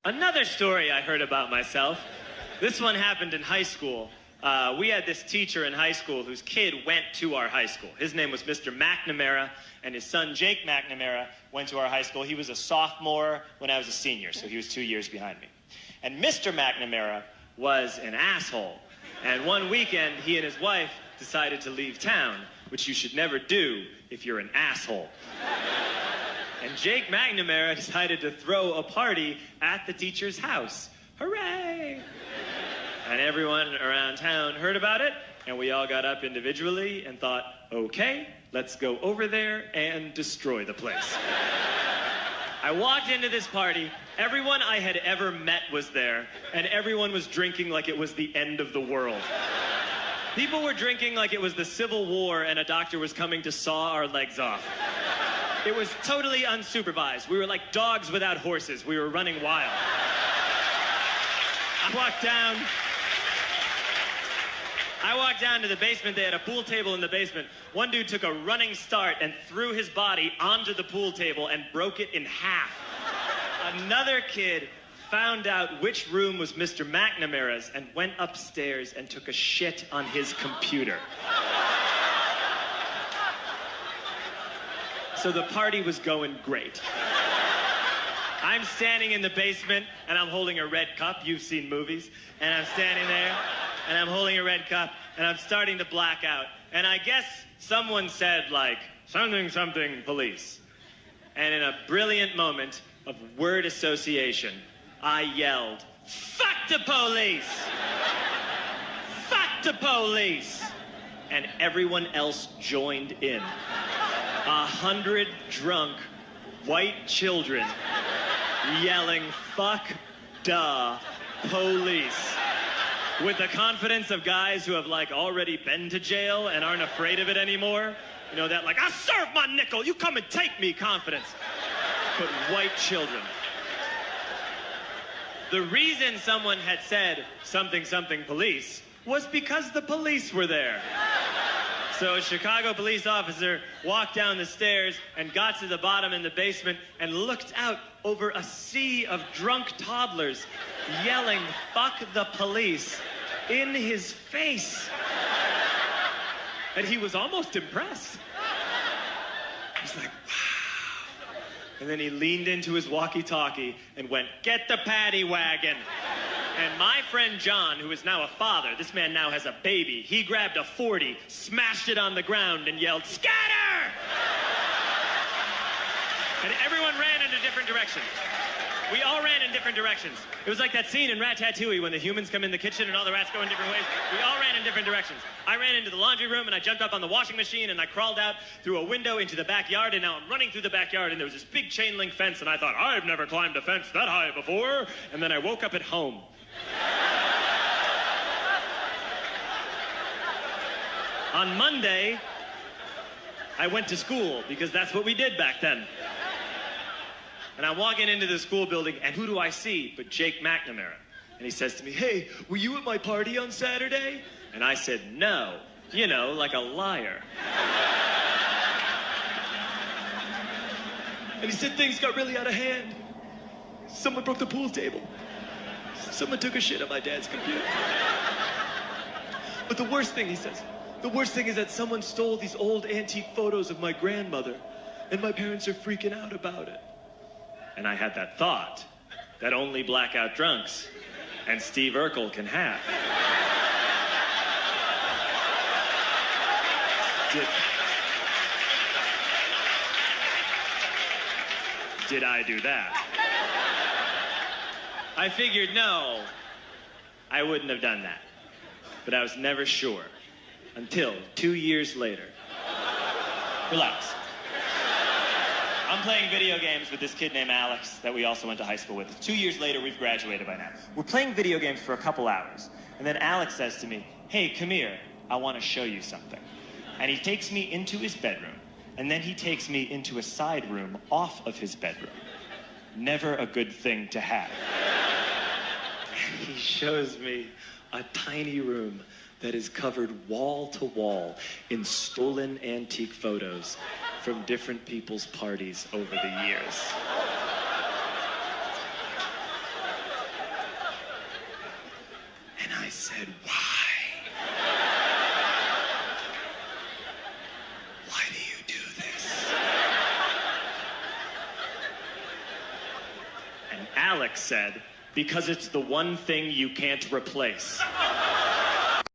Another story I heard about myself. This one happened in high school. We had this teacher in high school whose kid went to our high school. His name was Mr. McNamara, and his son Jake McNamara went to our high school. He was a sophomore when I was a senior, so he was 2 years behind me. And Mr. McNamara was an asshole. And one weekend, he and his wife decided to leave town, which you should never do if you're an asshole. And Jake McNamara decided to throw a party at the teacher's house. Hooray! And everyone around town heard about it, and we all got up individually and thought, okay, let's go over there and destroy the place. I walked into this party, everyone I had ever met was there, and everyone was drinking like it was the end of the world. People were drinking like it was the Civil War and a doctor was coming to saw our legs off. It was totally unsupervised. We were like dogs without horses. We were running wild. I walked down to the basement. They had a pool table in the basement. One dude took a running start and threw his body onto the pool table and broke it in half. Another kid found out which room was Mr. McNamara's and went upstairs and took a shit on his computer. So the party was going great. I'm standing in the basement, and I'm holding a red cup. You've seen movies. And I'm standing there, and I'm holding a red cup, and I'm starting to black out. And I guess someone said, like, something, something, police. And in a brilliant moment of word association, I yelled, fuck the police! Fuck the police! And everyone else joined in. 100 drunk white children yelling, fuck the police. With the confidence of guys who have, like, already been to jail and aren't afraid of it anymore. You know, that, like, I serve my nickel, you come and take me confidence. But white children. The reason someone had said something, something, police was because the police were there. So a Chicago police officer walked down the stairs and got to the bottom in the basement and looked out over a sea of drunk toddlers yelling, fuck the police, in his face. And he was almost impressed. He's like, wow. And then he leaned into his walkie-talkie and went, get the paddy wagon. And my friend John, who is now a father, this man now has a baby, he grabbed a 40, smashed it on the ground, and yelled, scatter! And everyone ran in a different direction. We all ran in different directions. It was like that scene in Ratatouille when the humans come in the kitchen and all the rats go in different ways. We all ran in different directions. I ran into the laundry room, and I jumped up on the washing machine, and I crawled out through a window into the backyard, and now I'm running through the backyard, and there was this big chain link fence, and I thought, I've never climbed a fence that high before. And then I woke up at home. On Monday, I went to school because that's what we did back then. And I'm walking into the school building, and who do I see but Jake McNamara? And he says to me, hey, were you at my party on Saturday? And I said, no. You know, like a liar. And he said things got really out of hand. Someone broke the pool table. Someone took a shit on my dad's computer. But the worst thing, he says, the worst thing is that someone stole these old antique photos of my grandmother, and my parents are freaking out about it. And I had that thought that only blackout drunks and Steve Urkel can have. Did I do that? I figured, no, I wouldn't have done that. But I was never sure until 2 years later. Relax. I'm playing video games with this kid named Alex that we also went to high school with. 2 years later, we've graduated by now. We're playing video games for a couple hours. And then Alex says to me, hey, come here. I want to show you something. And he takes me into his bedroom. And then he takes me into a side room off of his bedroom. Never a good thing to have. He shows me a tiny room that is covered wall to wall in stolen antique photos from different people's parties over the years. said, why? Why do you do this? And Alex said, because it's the one thing you can't replace.